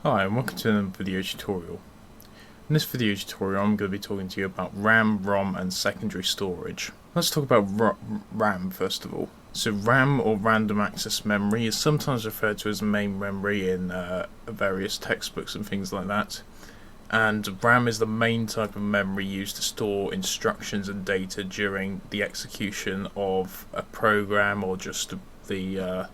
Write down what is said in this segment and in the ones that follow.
Hi and welcome to another video tutorial. In this video tutorial I'm going to be talking to you about RAM, ROM and secondary storage. Let's talk about RAM first of all. So RAM, or random access memory, is sometimes referred to as main memory in various textbooks and things like that. And RAM is the main type of memory used to store instructions and data during the execution of a program or just the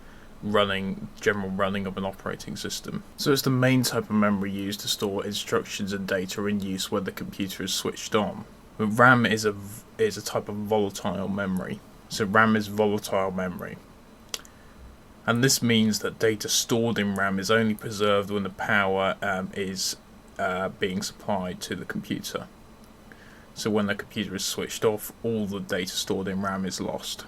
general running of an operating system. So it's the main type of memory used to store instructions and data in use when the computer is switched on. But RAM is a type of volatile memory. So RAM is volatile memory. And this means that data stored in RAM is only preserved when the power is being supplied to the computer. So when the computer is switched off, all the data stored in RAM is lost.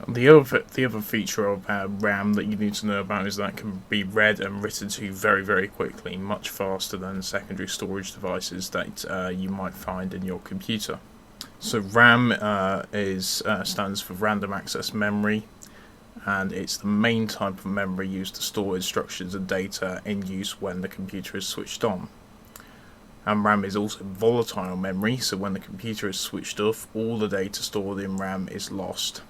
The other feature of RAM that you need to know about is that it can be read and written to very, very quickly, much faster than secondary storage devices that you might find in your computer. So RAM stands for random access memory, and it's the main type of memory used to store instructions and data in use when the computer is switched on. And RAM is also volatile memory, so when the computer is switched off, all the data stored in RAM is lost.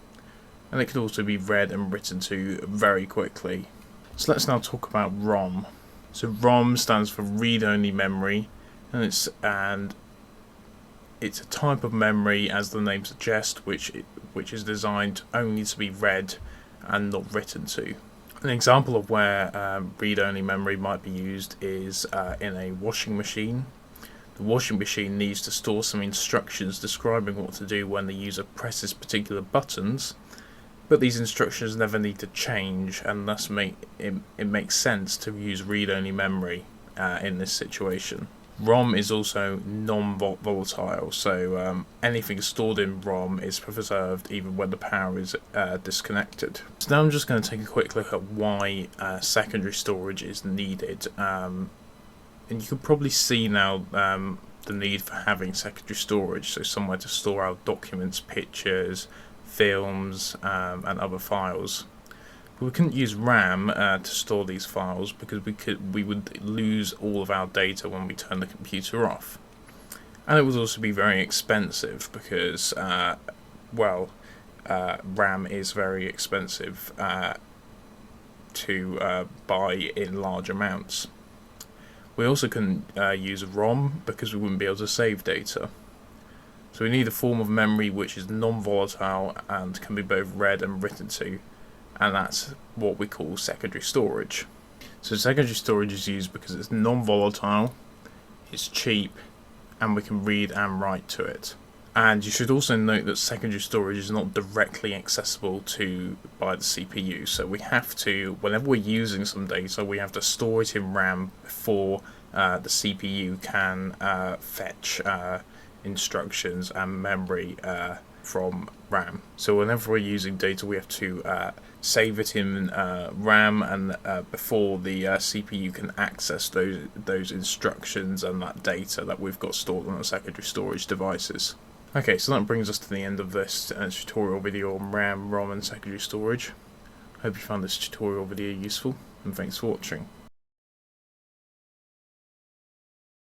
And it can also be read and written to very quickly. So let's now talk about ROM. So ROM stands for read-only memory, and it's a type of memory, as the name suggests, which is designed only to be read and not written to. An example of where read-only memory might be used is in a washing machine. The washing machine needs to store some instructions describing what to do when the user presses particular buttons, but these instructions never need to change, and thus it makes sense to use read-only memory in this situation. ROM is also non-volatile, so anything stored in ROM is preserved even when the power is disconnected. So now I'm just going to take a quick look at why secondary storage is needed. And you can probably see now the need for having secondary storage, so somewhere to store our documents, pictures, films and other files. But we couldn't use RAM to store these files because we would lose all of our data when we turn the computer off. And it would also be very expensive because RAM is very expensive to buy in large amounts. We also couldn't use ROM because we wouldn't be able to save data. So we need a form of memory which is non-volatile and can be both read and written to, and that's what we call secondary storage. So secondary storage is used because it's non-volatile, it's cheap, and we can read and write to it. And you should also note that secondary storage is not directly accessible by the CPU, so we have to, whenever we're using some data, we have to store it in RAM before the CPU can fetch instructions and memory from RAM. So whenever we're using data, we have to save it in RAM, and before the CPU can access those instructions and that data that we've got stored on the secondary storage devices. Okay, so that brings us to the end of this tutorial video on RAM, ROM and secondary storage. I hope you found this tutorial video useful, and thanks for watching.